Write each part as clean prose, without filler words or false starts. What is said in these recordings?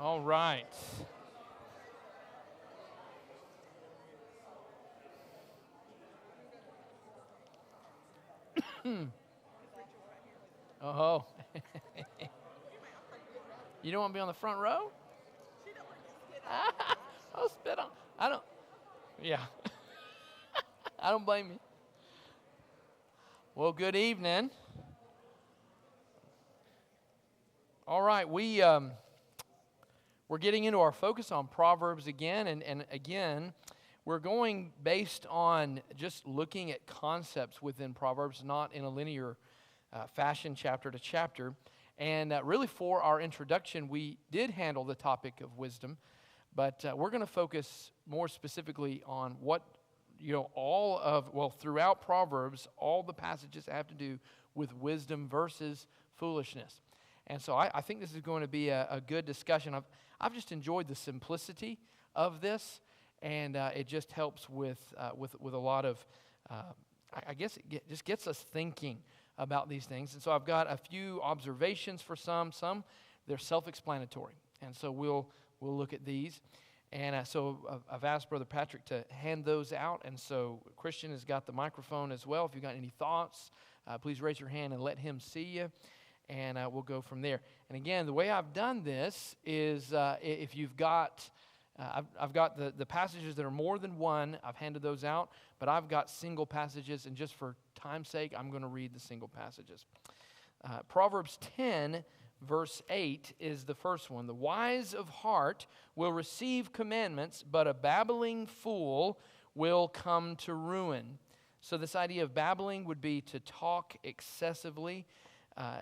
All right. Oh. You don't want to be on the front row? I'll spit on. I don't. Yeah. I don't blame you. Well, good evening. All right, we're getting into our focus on Proverbs again, and again, we're going based on just looking at concepts within Proverbs, not in a linear fashion, chapter to chapter. And really, for our introduction, we did handle the topic of wisdom, but we're going to focus more specifically on what, throughout Proverbs, all the passages have to do with wisdom versus foolishness. And so I think this is going to be a good discussion. I've just enjoyed the simplicity of this, and it just helps with a lot of, I guess it just gets us thinking about these things. And so I've got a few observations for some they're self-explanatory. And so we'll look at these. And so I've asked Brother Patrick to hand those out. And so Christian has got the microphone as well. If you've got any thoughts, please raise your hand and let him see you. And we'll go from there. And again, the way I've done this is if you've got, I've got the passages that are more than one, I've handed those out, but I've got single passages, and just for time's sake, I'm going to read the single passages. Proverbs 10, verse 8 is the first one. The wise of heart will receive commandments, but a babbling fool will come to ruin. So this idea of babbling would be to talk excessively.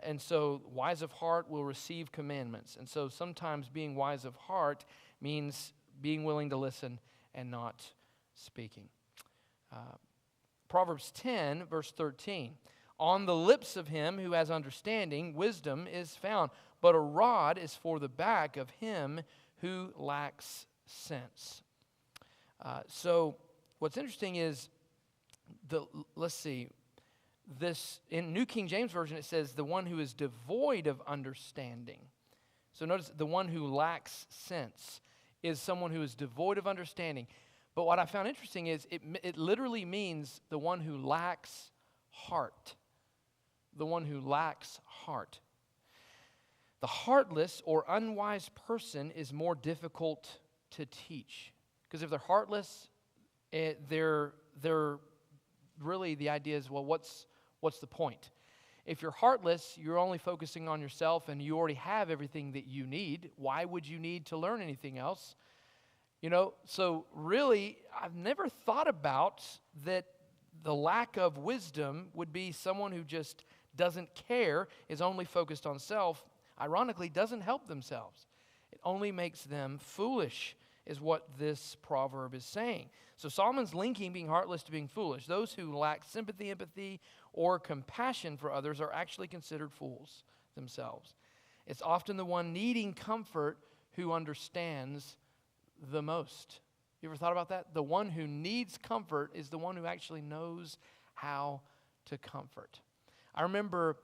And so wise of heart will receive commandments. And so sometimes being wise of heart means being willing to listen and not speaking. Proverbs 10, verse 13. On the lips of him who has understanding, wisdom is found, but a rod is for the back of him who lacks sense. So what's interesting is, let's see, this in New King James Version it says the one who is devoid of understanding. So notice the one who lacks sense is someone who is devoid of understanding. But what I found interesting is it literally means the one who lacks heart. The one who lacks heart. The heartless or unwise person is more difficult to teach. Because if they're heartless, they're really, the idea is, well, what's the point? If you're heartless, you're only focusing on yourself and you already have everything that you need. Why would you need to learn anything else? So really, I've never thought about that the lack of wisdom would be someone who just doesn't care, is only focused on self, ironically doesn't help themselves. It only makes them foolish, is what this proverb is saying. So Solomon's linking being heartless to being foolish. Those who lack sympathy, empathy, or compassion for others are actually considered fools themselves. It's often the one needing comfort who understands the most. You ever thought about that? The one who needs comfort is the one who actually knows how to comfort. I remember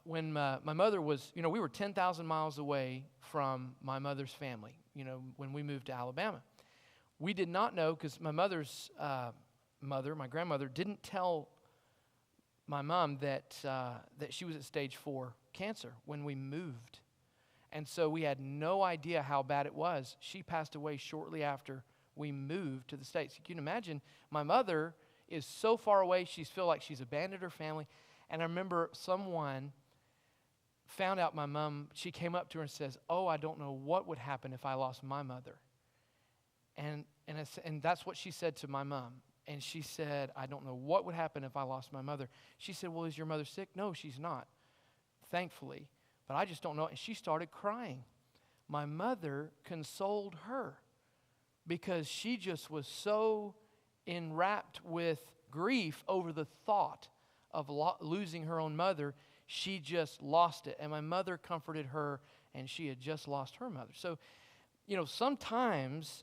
when my mother was, we were 10,000 miles away from my mother's family, when we moved to Alabama. We did not know, because my mother's mother, my grandmother, didn't tell my mom that she was at stage 4 cancer when we moved. And so we had no idea how bad it was. She passed away shortly after we moved to the States. You can imagine, my mother is so far away, she feels like she's abandoned her family. And I remember someone found out my mom, she came up to her and says, "Oh, I don't know what would happen if I lost my mother." And that's what she said to my mom. And she said, "I don't know what would happen if I lost my mother." She said, "Well, is your mother sick?" "No, she's not, thankfully. But I just don't know." And she started crying. My mother consoled her because she just was so enwrapped with grief over the thought of losing her own mother. She just lost it. And my mother comforted her, and she had just lost her mother. So, sometimes,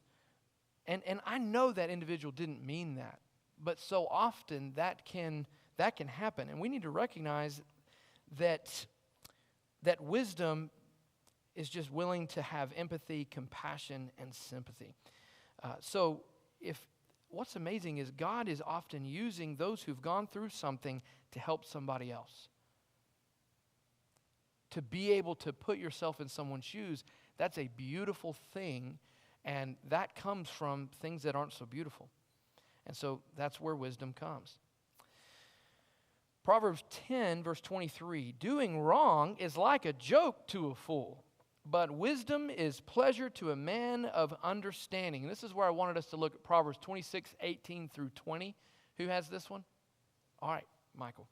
and I know that individual didn't mean that, but so often that can happen. And we need to recognize that wisdom is just willing to have empathy, compassion, and sympathy. So what's amazing is God is often using those who've gone through something to help somebody else. To be able to put yourself in someone's shoes, that's a beautiful thing, and that comes from things that aren't so beautiful. And so that's where wisdom comes. Proverbs 10, verse 23, doing wrong is like a joke to a fool, but wisdom is pleasure to a man of understanding. And this is where I wanted us to look at Proverbs 26, 18 through 20. Who has this one? All right, Michael.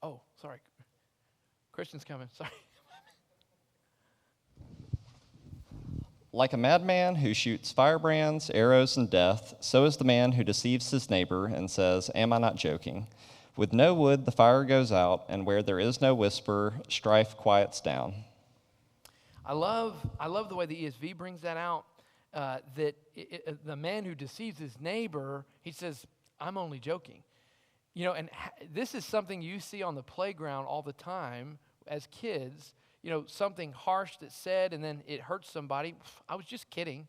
Oh, sorry. Christian's coming. Sorry. Like a madman who shoots firebrands, arrows, and death, so is the man who deceives his neighbor and says, "Am I not joking?" With no wood, the fire goes out, and where there is no whisper, strife quiets down. I love the way the ESV brings that out, that the man who deceives his neighbor, he says, "I'm only joking." You know, and this is something you see on the playground all the time as kids. You know, something harsh that's said and then it hurts somebody. I was just kidding.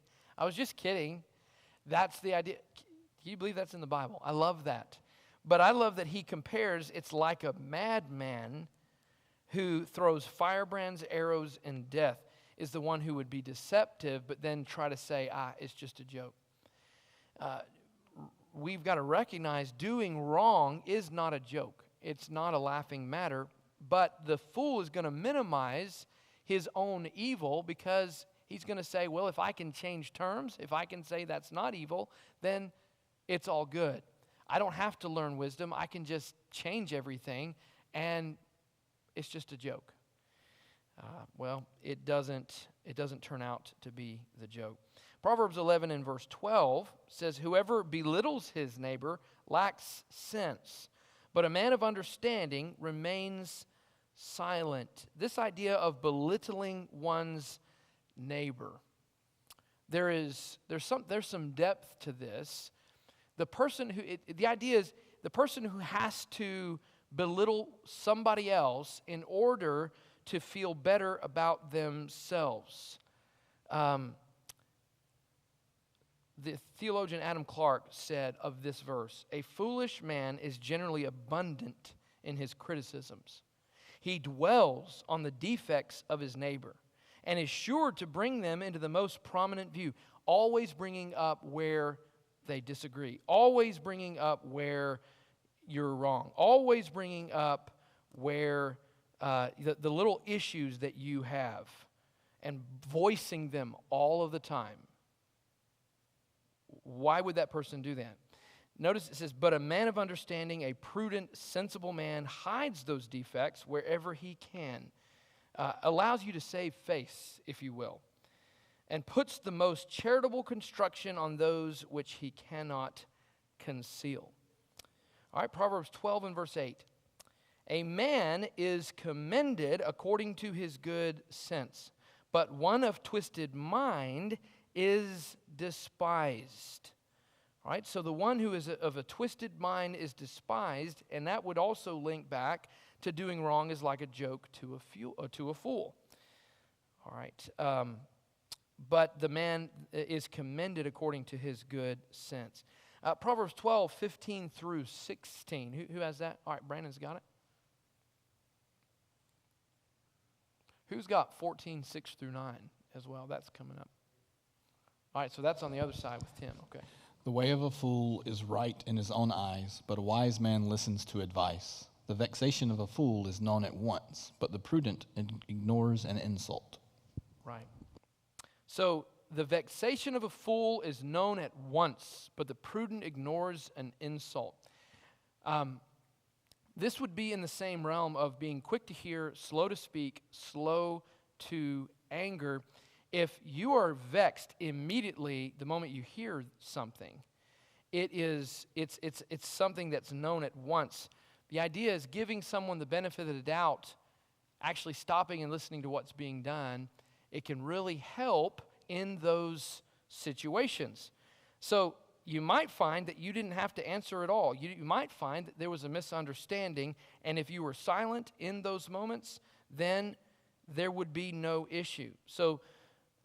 That's the idea. Can you believe that's in the Bible? I love that. But I love that he compares, it's like a madman who throws firebrands, arrows, and death is the one who would be deceptive, but then try to say, it's just a joke. We've got to recognize doing wrong is not a joke. It's not a laughing matter. But the fool is going to minimize his own evil because he's going to say, well, if I can change terms, if I can say that's not evil, then it's all good. I don't have to learn wisdom. I can just change everything, and it's just a joke. Well, it doesn't turn out to be the joke. Proverbs 11 and verse 12 says, whoever belittles his neighbor lacks sense, but a man of understanding remains silent. This idea of belittling one's neighbor. There's some depth to this. The idea is the person who has to belittle somebody else in order to feel better about themselves. The theologian Adam Clarke said of this verse, a foolish man is generally abundant in his criticisms. He dwells on the defects of his neighbor and is sure to bring them into the most prominent view, always bringing up where they disagree, always bringing up where you're wrong, always bringing up where the little issues that you have and voicing them all of the time. Why would that person do that? Notice it says, but a man of understanding, a prudent, sensible man, hides those defects wherever he can, allows you to save face, if you will, and puts the most charitable construction on those which he cannot conceal. All right, Proverbs 12 and verse 8. A man is commended according to his good sense, but one of twisted mind is despised. All right, so the one who is of a twisted mind is despised, and that would also link back to doing wrong is like a joke to a fool. All right, but the man is commended according to his good sense. Proverbs 12, 15 through 16. Who has that? All right, Brandon's got it. Who's got 14, 6 through 9 as well? That's coming up. All right, so that's on the other side with Tim. Okay. The way of a fool is right in his own eyes, but a wise man listens to advice. The vexation of a fool is known at once, but the prudent ignores an insult. Right. So the vexation of a fool is known at once, but the prudent ignores an insult. This would be in the same realm of being quick to hear, slow to speak, slow to anger. If you are vexed immediately the moment you hear something, it's something that's known at once. The idea is giving someone the benefit of the doubt, actually stopping and listening to what's being done. It can really help in those situations. So you might find that you didn't have to answer at all. You might find that there was a misunderstanding, and if you were silent in those moments, then there would be no issue. So,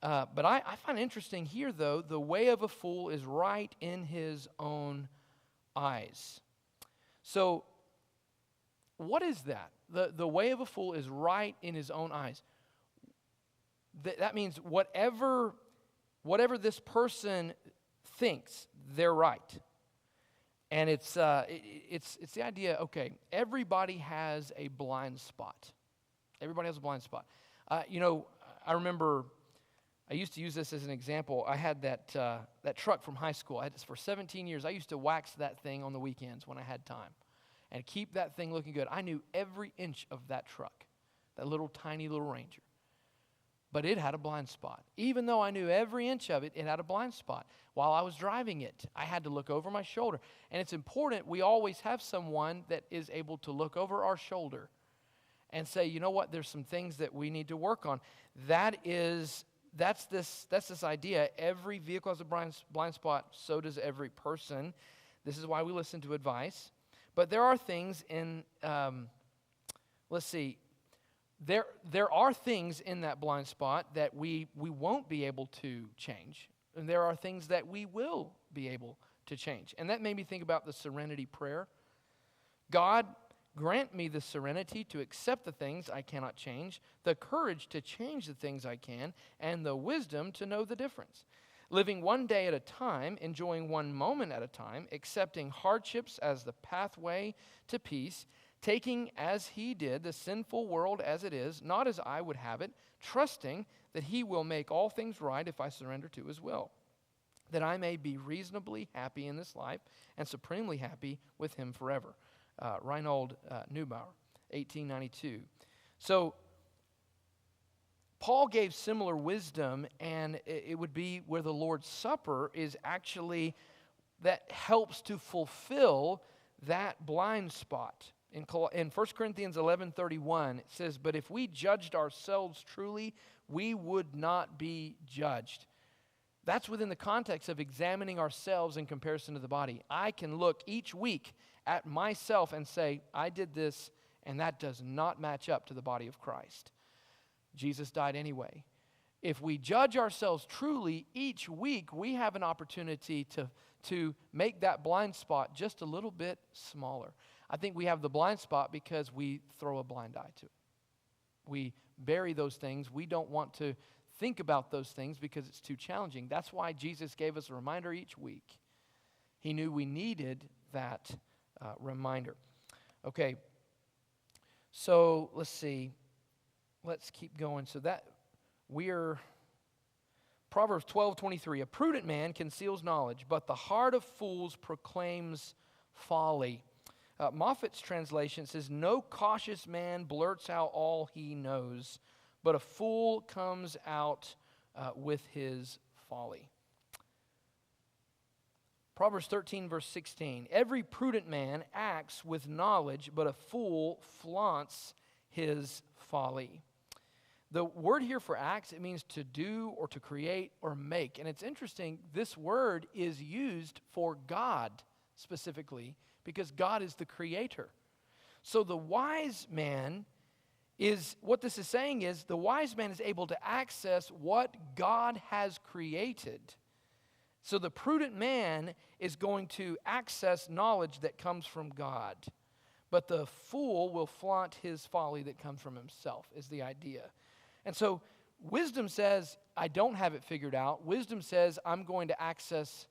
but I find interesting here, though, the way of a fool is right in his own eyes. So, what is that? The way of a fool is right in his own eyes. That means whatever this person thinks, they're right. And it's the idea, okay, everybody has a blind spot. Everybody has a blind spot. I remember I used to use this as an example. I had that truck from high school. I had this for 17 years. I used to wax that thing on the weekends when I had time and keep that thing looking good. I knew every inch of that truck, that little tiny little Ranger. But it had a blind spot. Even though I knew every inch of it, it had a blind spot. While I was driving it, I had to look over my shoulder. And it's important we always have someone that is able to look over our shoulder and say, you know what, there's some things that we need to work on. That's this idea. Every vehicle has a blind spot, so does every person. This is why we listen to advice. But there are things in, there are things in that blind spot that we won't be able to change. And there are things that we will be able to change. And that made me think about the serenity prayer. God, grant me the serenity to accept the things I cannot change, the courage to change the things I can, and the wisdom to know the difference. Living one day at a time, enjoying one moment at a time, accepting hardships as the pathway to peace, taking as he did the sinful world as it is, not as I would have it, trusting that he will make all things right if I surrender to his will, that I may be reasonably happy in this life and supremely happy with him forever. Reinhold Neubauer, 1892. So Paul gave similar wisdom, and it would be where the Lord's Supper is actually that helps to fulfill that blind spot. In 1 Corinthians 11:31, it says, "But if we judged ourselves truly, we would not be judged." That's within the context of examining ourselves in comparison to the body. I can look each week at myself and say, I did this, and that does not match up to the body of Christ. Jesus died anyway. If we judge ourselves truly, each week we have an opportunity to make that blind spot just a little bit smaller. I think we have the blind spot because we throw a blind eye to it. We bury those things. We don't want to think about those things because it's too challenging. That's why Jesus gave us a reminder each week. He knew we needed that reminder. Okay, so let's see. Let's keep going. So that we're Proverbs 12:23. A prudent man conceals knowledge, but the heart of fools proclaims folly. Moffat's translation says, "No cautious man blurts out all he knows, but a fool comes out with his folly." Proverbs 13, verse 16. "Every prudent man acts with knowledge, but a fool flaunts his folly." The word here for acts, it means to do or to create or make. And it's interesting, this word is used for God specifically because God is the creator. So the wise man is, what this is saying is, the wise man is able to access what God has created. So the prudent man is going to access knowledge that comes from God. But the fool will flaunt his folly that comes from himself, is the idea. And so wisdom says, I don't have it figured out. Wisdom says, I'm going to access,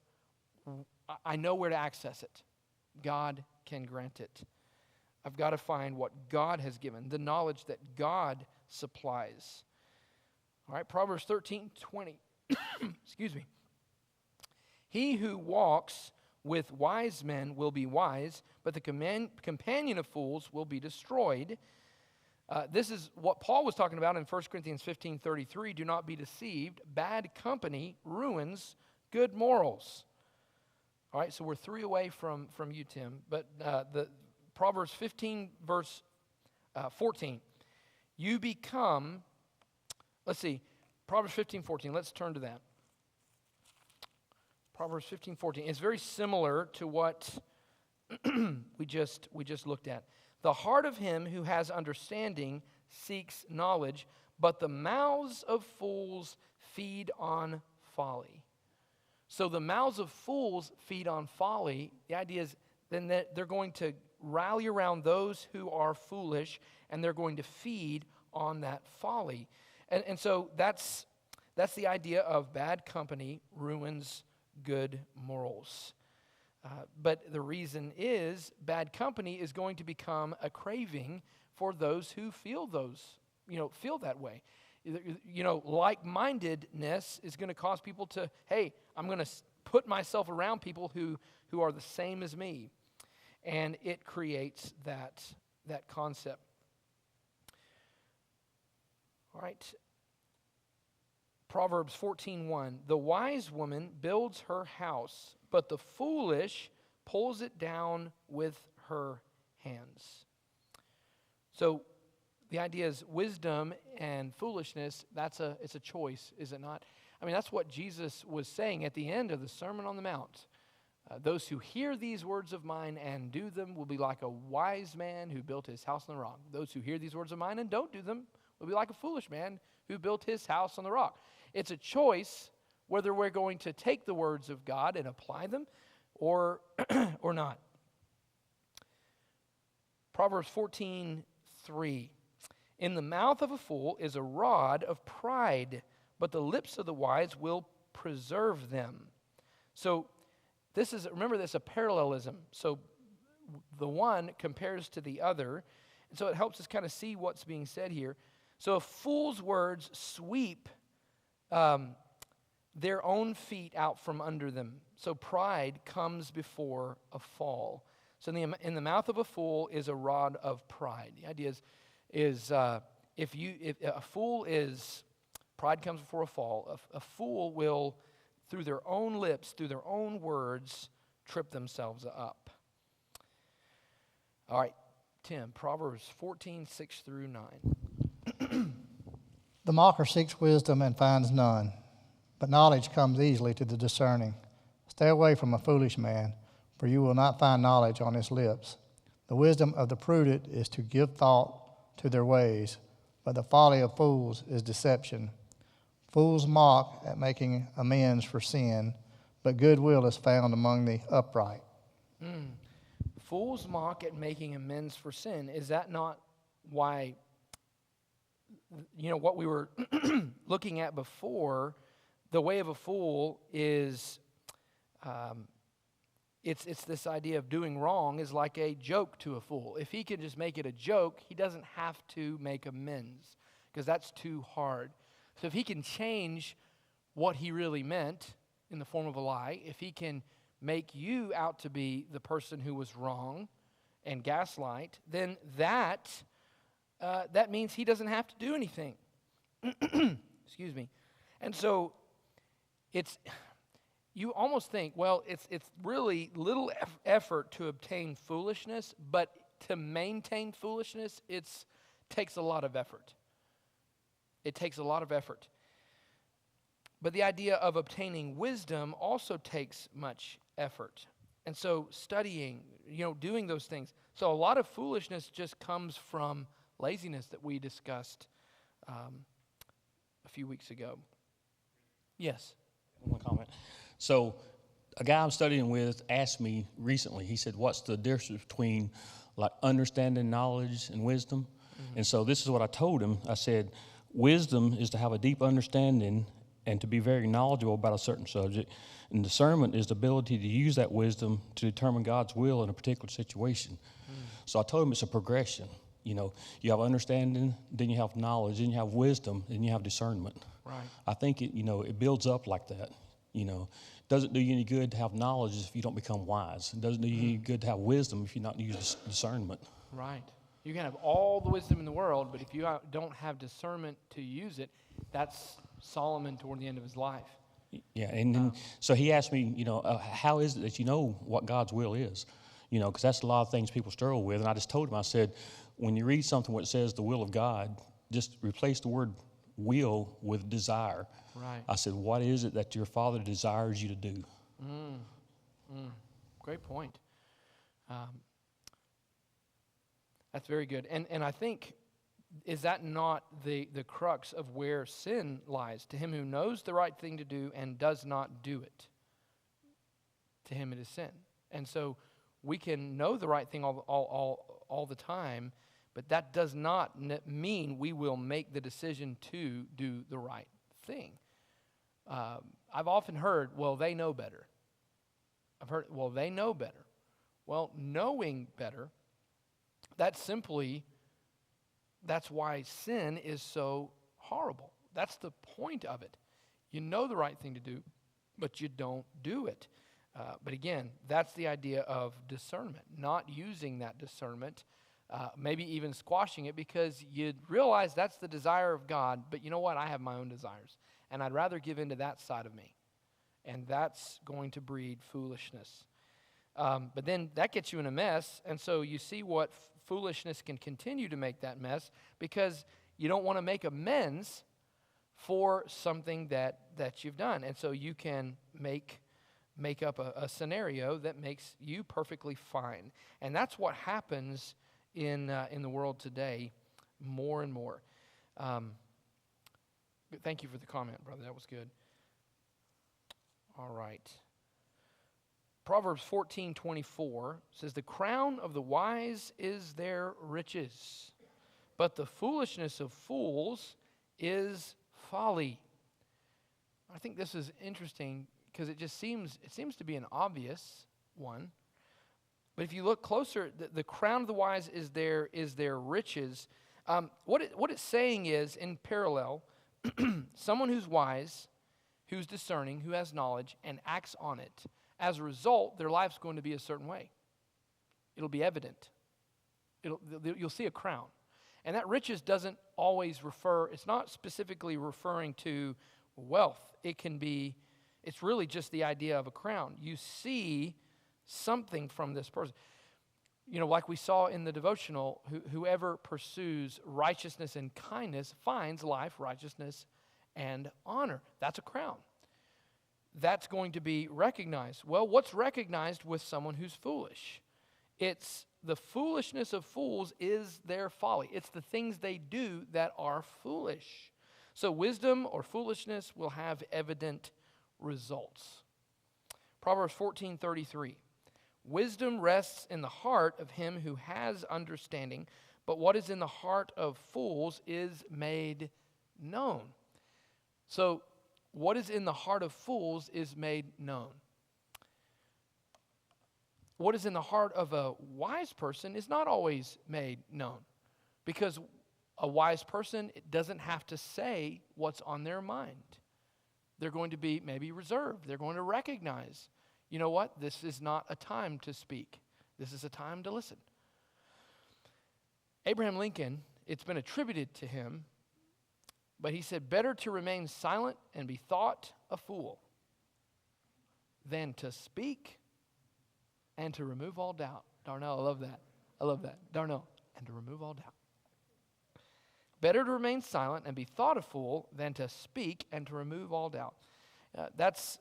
I know where to access it. God can grant it. I've got to find what God has given, the knowledge that God supplies. All right, Proverbs 13:20. Excuse me. "He who walks with wise men will be wise, but the companion of fools will be destroyed." This is what Paul was talking about in 1 Corinthians 15:33. "Do not be deceived. Bad company ruins good morals." All right, so we're 3 away from you, Tim. But the Proverbs 15, verse 14. You become, let's see, Proverbs 15:14. Let's turn to that. Proverbs 15:14. It's very similar to what we just looked at. The heart of him who has understanding seeks knowledge, but the mouths of fools feed on folly. So the mouths of fools feed on folly. The idea is then that they're going to rally around those who are foolish, and they're going to feed on that folly. And so that's the idea of bad company ruins good morals. But the reason is bad company is going to become a craving for those who feel that way. Like-mindedness is going to cause people to, hey, I'm going to put myself around people who are the same as me. And it creates that concept. All right. Proverbs 14:1. The wise woman builds her house, but the foolish pulls it down with her hands. So the idea is wisdom and foolishness, it's a choice, is it not? I mean, that's what Jesus was saying at the end of the Sermon on the Mount. Those who hear these words of mine and do them will be like a wise man who built his house on the rock. Those who hear these words of mine and don't do them will be like a foolish man who built his house on the rock. It's a choice whether we're going to take the words of God and apply them or not. Proverbs 14:3. In the mouth of a fool is a rod of pride, but the lips of the wise will preserve them. So remember this, a parallelism. So the one compares to the other. And so it helps us kind of see what's being said here. So a fool's words sweep their own feet out from under them. So pride comes before a fall. So in the mouth of a fool is a rod of pride. The idea is if a fool is, pride comes before a fall. A fool will, through their own lips, through their own words, trip themselves up. All right, Tim, Proverbs 14:6-9. The mocker seeks wisdom and finds none, but knowledge comes easily to the discerning. Stay away from a foolish man, for you will not find knowledge on his lips. The wisdom of the prudent is to give thought to their ways, but the folly of fools is deception. Fools mock at making amends for sin, but goodwill is found among the upright. Fools mock at making amends for sin. Is that not why, what we were looking at before, the way of a fool is, it's this idea of doing wrong is like a joke to a fool. If he can just make it a joke, he doesn't have to make amends because that's too hard. So if he can change what he really meant in the form of a lie, if he can make you out to be the person who was wrong and gaslight, then that means he doesn't have to do anything. Excuse me. And so you almost think, well, it's really little effort to obtain foolishness, but to maintain foolishness, takes a lot of effort. It takes a lot of effort. But the idea of obtaining wisdom also takes much effort. And so studying, doing those things. So a lot of foolishness just comes from laziness that we discussed a few weeks ago. Yes? One comment. So a guy I'm studying with asked me recently, he said, what's the difference between like understanding knowledge and wisdom? Mm-hmm. And so this is what I told him. I said, wisdom is to have a deep understanding and to be very knowledgeable about a certain subject. And discernment is the ability to use that wisdom to determine God's will in a particular situation. So I told him it's a progression. You have understanding, then you have knowledge, then you have wisdom, then you have discernment. Right. I think it builds up like that. It doesn't do you any good to have knowledge if you don't become wise. It doesn't do you any good to have wisdom if you not use discernment. Right. You can have all the wisdom in the world, but if you don't have discernment to use it, that's Solomon toward the end of his life. Yeah, and then, so he asked me, how is it that you know what God's will is? Because that's a lot of things people struggle with. And I just told him, I said, when you read something where it says the will of God, just replace the word will with desire. Right. I said, what is it that your Father desires you to do? Great point. That's very good. And I think, is that not the crux of where sin lies? To him who knows the right thing to do and does not do it, to him it is sin. And so we can know the right thing all the time, but that does not mean we will make the decision to do the right thing. I've often heard, well, they know better. I've heard, well, they know better. Well, knowing better, that's why sin is so horrible. That's the point of it. You know the right thing to do, but you don't do it. But again, that's the idea of discernment, not using that discernment, maybe even squashing it because you realize that's the desire of God, but you know what? I have my own desires, and I'd rather give into that side of me. And that's going to breed foolishness. But then that gets you in a mess, and so you see what foolishness can continue to make that mess because you don't want to make amends for something that you've done. And so you can make up a scenario that makes you perfectly fine. And that's what happens in the world today more and more. Thank you for the comment, brother. That was good. All right. Proverbs 14:24 says, "The crown of the wise is their riches, but the foolishness of fools is folly." I think this is interesting because it seems to be an obvious one. But if you look closer, the crown of the wise is their riches. What it's saying is, in parallel, someone who's wise, who's discerning, who has knowledge, and acts on it. As a result, their life's going to be a certain way. It'll be evident. You'll see a crown. And that riches doesn't always it's not specifically referring to wealth. It's really just the idea of a crown. You see something from this person. You know, like we saw in the devotional, whoever pursues righteousness and kindness finds life, righteousness, and honor. That's a crown. That's going to be recognized. Well, what's recognized with someone who's foolish? It's the foolishness of fools is their folly. It's the things they do that are foolish. So wisdom or foolishness will have evident results. Proverbs 14:33. "Wisdom rests in the heart of him who has understanding, but what is in the heart of fools is made known." So, what is in the heart of fools is made known. What is in the heart of a wise person is not always made known, because a wise person doesn't have to say what's on their mind. They're going to be maybe reserved. They're going to recognize, you know what, this is not a time to speak. This is a time to listen. Abraham Lincoln, it's been attributed to him, but he said, "Better to remain silent and be thought a fool than to speak and to remove all doubt." Darnell, I love that. I love that. Darnell, and to remove all doubt. Better to remain silent and be thought a fool than to speak and to remove all doubt. That's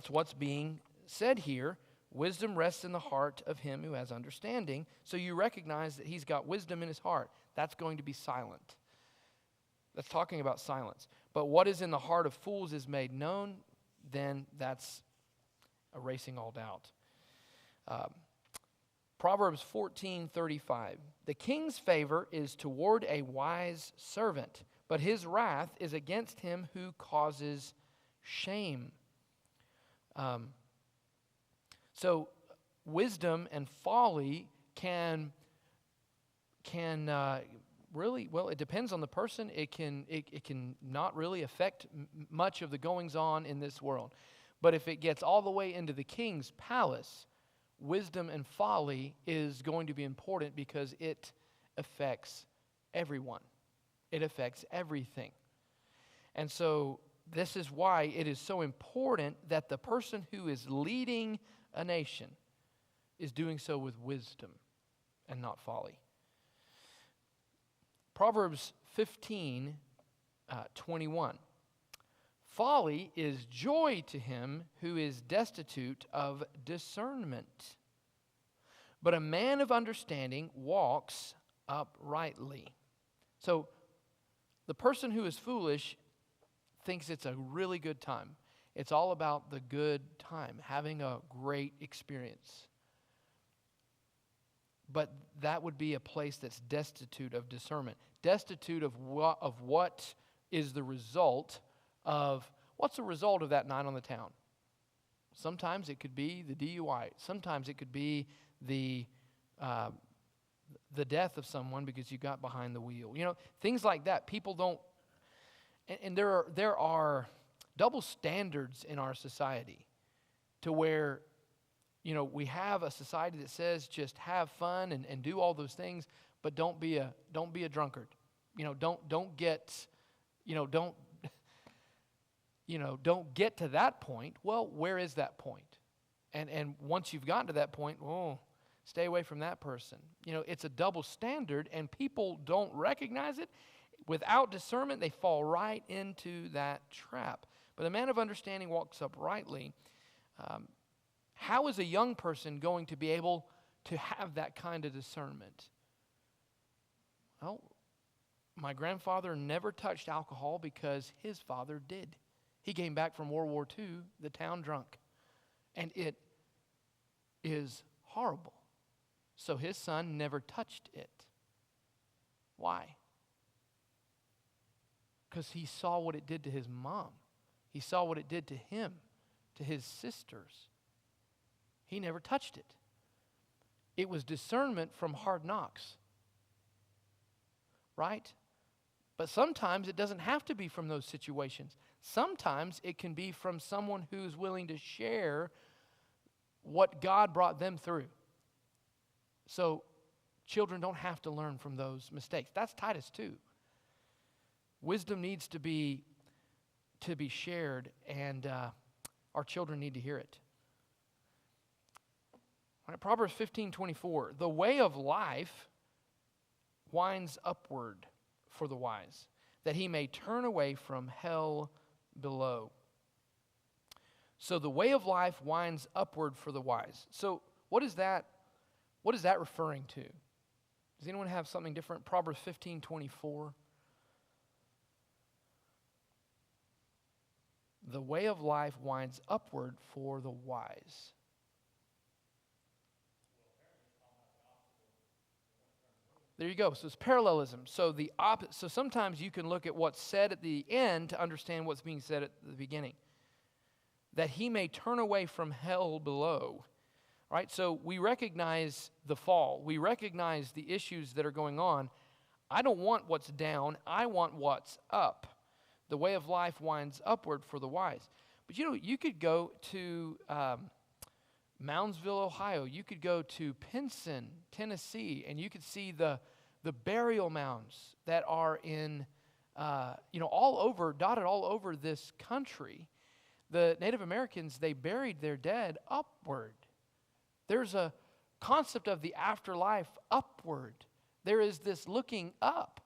what's being said here. Wisdom rests in the heart of him who has understanding. So you recognize that he's got wisdom in his heart. That's going to be silent. That's talking about silence. But what is in the heart of fools is made known, then that's erasing all doubt. Proverbs 14:35. "The king's favor is toward a wise servant, but his wrath is against him who causes shame." So wisdom and folly can really, well, it depends on the person. It can not really affect much of the goings on in this world. But if it gets all the way into the king's palace, wisdom and folly is going to be important because it affects everyone. It affects everything. And so this is why it is so important that the person who is leading a nation is doing so with wisdom and not folly. Proverbs 15:21. Folly is joy to him who is destitute of discernment. But a man of understanding walks uprightly. So the person who is foolish thinks it's a really good time. It's all about the good time, having a great experience. But that would be a place that's destitute of discernment, destitute of what is the result of, what's the result of that night on the town? Sometimes it could be the DUI. Sometimes it could be the death of someone because you got behind the wheel. You know, things like that. People don't, and there are double standards in our society to where, you know, we have a society that says just have fun and do all those things, but don't be a drunkard. You know, don't get to that point. Well, where is that point? And once you've gotten to that point, stay away from that person. You know, it's a double standard, and people don't recognize it. Without discernment, they fall right into that trap. But the man of understanding walks uprightly. How is a young person going to be able to have that kind of discernment? Well, my grandfather never touched alcohol because his father did. He came back from World War II, the town drunk. And it is horrible. So his son never touched it. Why? Because he saw what it did to his mom. He saw what it did to him, to his sisters. He never touched it. It was discernment from hard knocks. Right? But sometimes it doesn't have to be from those situations. Sometimes it can be from someone who's willing to share what God brought them through. So children don't have to learn from those mistakes. That's Titus 2. Wisdom needs to be shared, and our children need to hear it. All right, Proverbs 15:24. The way of life winds upward for the wise, that he may turn away from hell below. So the way of life winds upward for the wise. So what is that referring to? Does anyone have something different? Proverbs 15:24. The way of life winds upward for the wise. There you go. So it's parallelism. So so sometimes you can look at what's said at the end to understand what's being said at the beginning. That he may turn away from hell below. Right? So we recognize the fall. We recognize the issues that are going on. I don't want what's down. I want what's up. The way of life winds upward for the wise. But you know, you could go to Moundsville, Ohio. You could go to Pinson, Tennessee, and you could see the burial mounds that are in, all over, dotted all over this country. The Native Americans, they buried their dead upward. There's a concept of the afterlife upward. There is this looking up.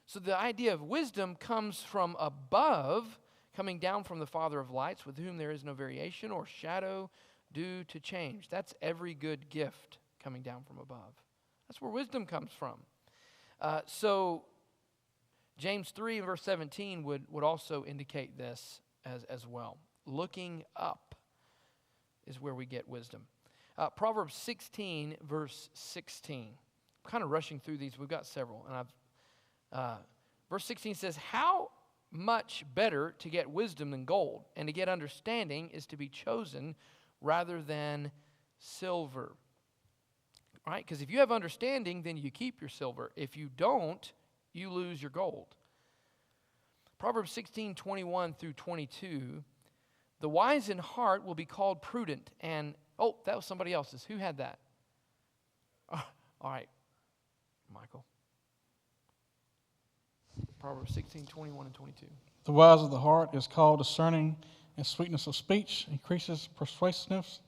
So the idea of wisdom comes from above, coming down from the Father of lights, with whom there is no variation or shadow due to change. That's every good gift coming down from above. That's where wisdom comes from. So James 3 verse 17 would also indicate this as well. Looking up is where we get wisdom. Proverbs 16 verse 16. I'm kind of rushing through these. We've got several, and verse 16 says, "How much better to get wisdom than gold, and to get understanding is to be chosen rather than silver." Right? Because if you have understanding, then you keep your silver. If you don't, you lose your gold. Proverbs 16:21 through 22. The wise in heart will be called prudent. And, that was somebody else's. Who had that? All right, Michael. Proverbs 16:21 and 22. The wise of the heart is called discerning, and sweetness of speech increases persuasiveness.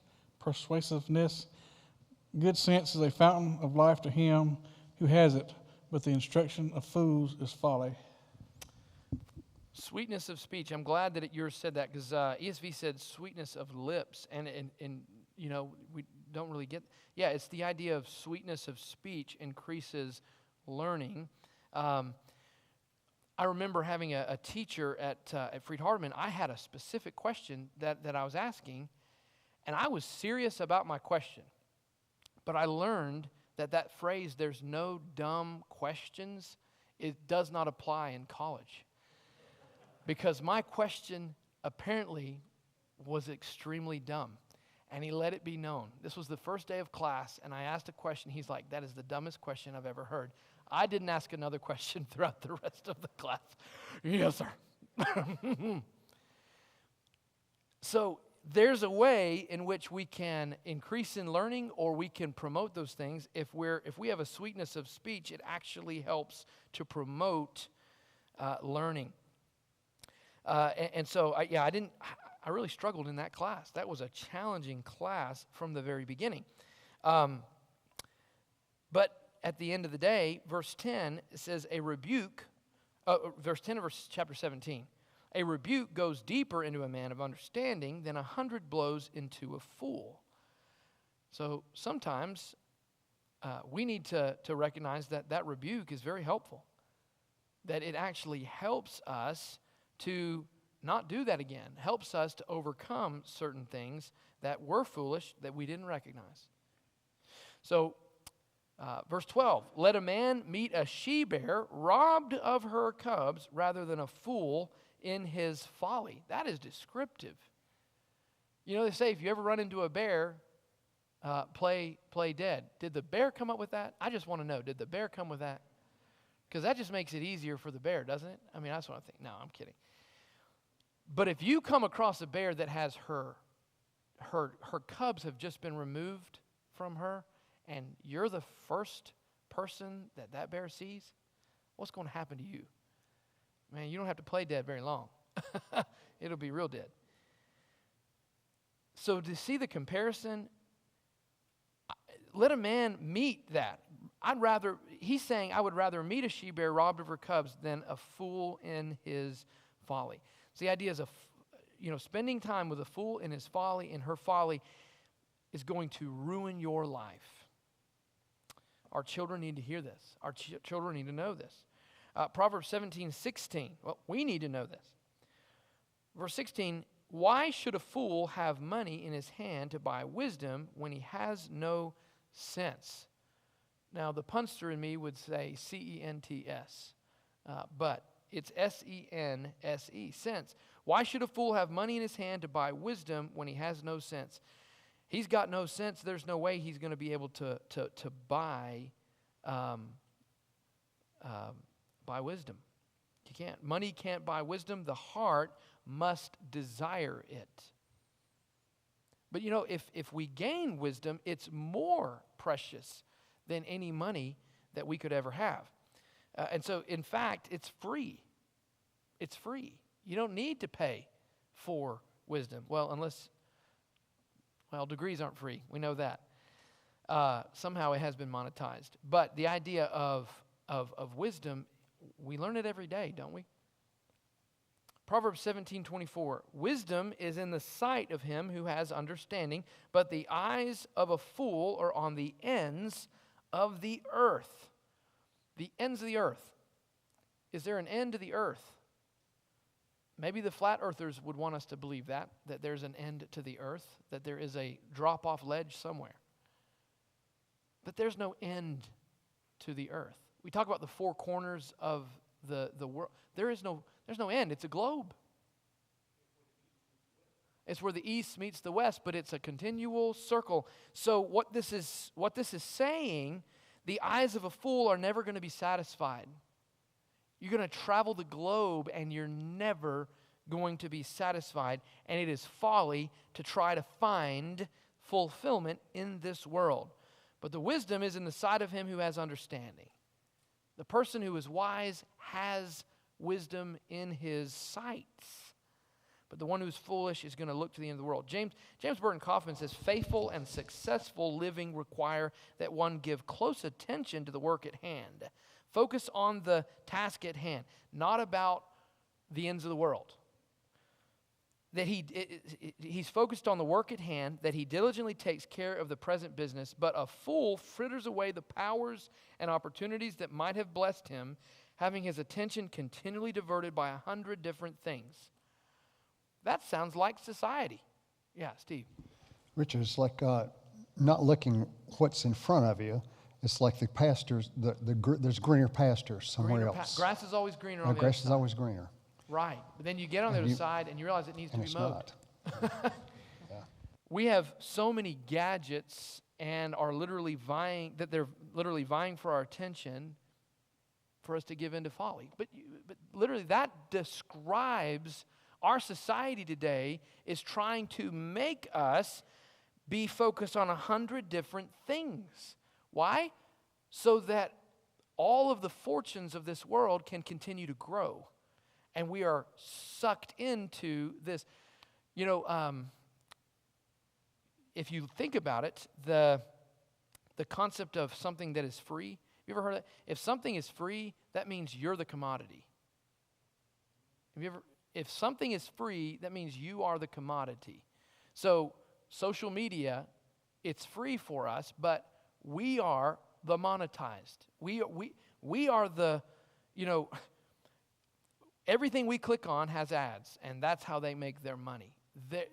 Good sense is a fountain of life to him who has it, but the instruction of fools is folly. Sweetness of speech. I'm glad that yours said that, because ESV said sweetness of lips, and you know, we don't really get. Yeah, it's the idea of sweetness of speech increases learning. I remember having a teacher at Freed Hardeman. I had a specific question that I was asking, and I was serious about my question. But I learned that phrase, "there's no dumb questions," it does not apply in college. Because my question apparently was extremely dumb. And he let it be known. This was the first day of class, and I asked a question. He's like, "That is the dumbest question I've ever heard." I didn't ask another question throughout the rest of the class. Yes, sir. So there's a way in which we can increase in learning, or we can promote those things. If we have a sweetness of speech, it actually helps to promote learning. And so, I really struggled in that class. That was a challenging class from the very beginning. But at the end of the day, verse 10 says a rebuke, verse 10 of chapter 17, a rebuke goes deeper into a man of understanding than 100 blows into a fool. So sometimes we need to recognize that rebuke is very helpful, that it actually helps us to not do that again, helps us to overcome certain things that were foolish that we didn't recognize. So, verse 12, let a man meet a she-bear robbed of her cubs rather than a fool in his folly. That is descriptive. You know, they say if you ever run into a bear, play dead. Did the bear come up with that? I just want to know, did the bear come with that? Because that just makes it easier for the bear, doesn't it? I mean, that's what I think. No, I'm kidding. But if you come across a bear that has her cubs have just been removed from her, and you're the first person that bear sees, what's going to happen to you? Man, you don't have to play dead very long. It'll be real dead. So to see the comparison, let a man meet that. He's saying, I would rather meet a she-bear robbed of her cubs than a fool in his folly. So the idea is spending time with a fool in his folly, in her folly, is going to ruin your life. Our children need to hear this. Our children need to know this. Proverbs 17:16. Well, we need to know this. Verse 16, why should a fool have money in his hand to buy wisdom when he has no sense? Now, the punster in me would say C-E-N-T-S, but it's S-E-N-S-E, sense. Why should a fool have money in his hand to buy wisdom when he has no sense? He's got no sense. There's no way he's going to be able to buy wisdom. You can't. Money can't buy wisdom. The heart must desire it. But if we gain wisdom, it's more precious than any money that we could ever have. And so, in fact, it's free. It's free. You don't need to pay for wisdom. Well, degrees aren't free. We know that. Somehow it has been monetized. But the idea of wisdom, we learn it every day, don't we? Proverbs 17:24, wisdom is in the sight of him who has understanding, but the eyes of a fool are on the ends of the earth. The ends of the earth. Is there an end to the earth? Maybe the flat earthers would want us to believe that there's an end to the earth, that there is a drop-off ledge somewhere. But there's no end to the earth. We talk about the four corners of the world. There's no end. It's a globe. It's where the east meets the west, but it's a continual circle. So what this is saying, the eyes of a fool are never going to be satisfied. You're going to travel the globe and you're never going to be satisfied. And it is folly to try to find fulfillment in this world. But the wisdom is in the sight of him who has understanding. The person who is wise has wisdom in his sights. But the one who's foolish is going to look to the end of the world. James Burton Kaufman says, faithful and successful living require that one give close attention to the work at hand. Focus on the task at hand, not about the ends of the world. That he's focused on the work at hand, that he diligently takes care of the present business, but a fool fritters away the powers and opportunities that might have blessed him, having his attention continually diverted by 100 different things. That sounds like society. Yeah, Steve. Richard, it's like not looking what's in front of you. It's like the pastures, there's greener pastures somewhere else. Grass is always greener on the other grass side. is always greener. Right. But then you get on the other side and you realize it needs to be It's mowed. not. We have so many gadgets and are literally vying, that they're literally vying for our attention for us to give into folly. But literally that describes our society today, is trying to make us be focused on 100 different things. Why? So that all of the fortunes of this world can continue to grow. And we are sucked into this. You know, if you think about it, the concept of something that is free, you ever heard of that? If something is free, that means you're the commodity. If something is free, that means you are the commodity. So social media, it's free for us, but we are the monetized. We are the, you know, everything we click on has ads, and that's how they make their money.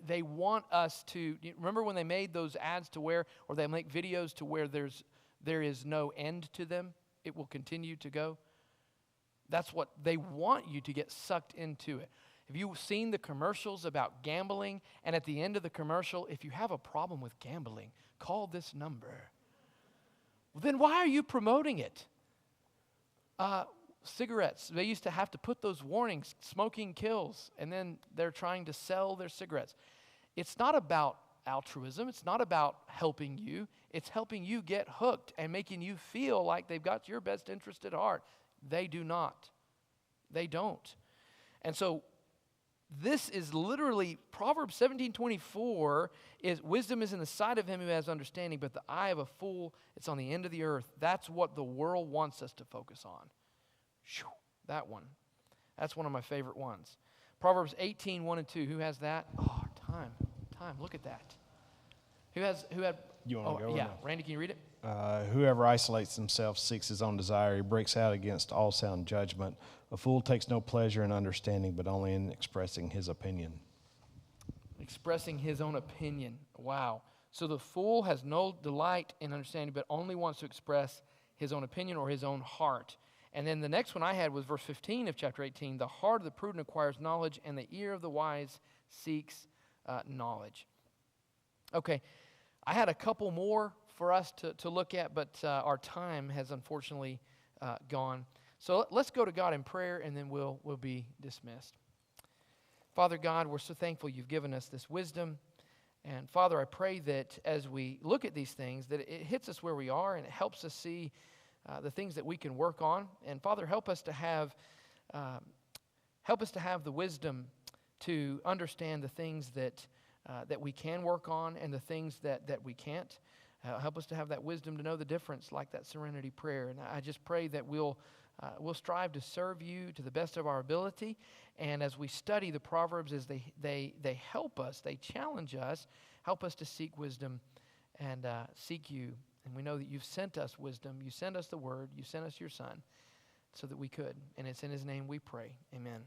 They want us to, remember when they made those ads to where, or they make videos to where there is no end to them? It will continue to go. That's what they want, you to get sucked into it. Have you seen the commercials about gambling? And at the end of the commercial, if you have a problem with gambling, call this number. Well, then why are you promoting it? Cigarettes, they used to have to put those warnings, smoking kills, and then they're trying to sell their cigarettes. It's not about altruism. It's not about helping you. It's helping you get hooked and making you feel like they've got your best interest at heart. They do not. They don't. And so this is literally, Proverbs 17:24 is, wisdom is in the sight of him who has understanding, but the eye of a fool, it's on the end of the earth. That's what the world wants us to focus on. That one. That's one of my favorite ones. Proverbs 18:1 and 2. Who has that? Oh, time. Look at that. Who had? You want to go? Yeah, no? Randy, can you read it? Whoever isolates himself seeks his own desire. He breaks out against all sound judgment. A fool takes no pleasure in understanding, but only in expressing his opinion. Expressing his own opinion. Wow. So the fool has no delight in understanding, but only wants to express his own opinion or his own heart. And then the next one I had was verse 15 of chapter 18. The heart of the prudent acquires knowledge, and the ear of the wise seeks knowledge. Okay, I had a couple more for us to look at, but our time has unfortunately gone. So let's go to God in prayer, and then we'll be dismissed. Father God, we're so thankful you've given us this wisdom. And Father, I pray that as we look at these things, that it hits us where we are, and it helps us see the things that we can work on. And Father, help us to have the wisdom to understand the things that we can work on and the things that we can't. Help us to have that wisdom to know the difference, like that serenity prayer. And I just pray that we'll strive to serve you to the best of our ability. And as we study the Proverbs, as they help us, they challenge us, help us to seek wisdom and seek you. And we know that you've sent us wisdom. You sent us the word. You sent us your Son so that we could. And it's in his name we pray. Amen.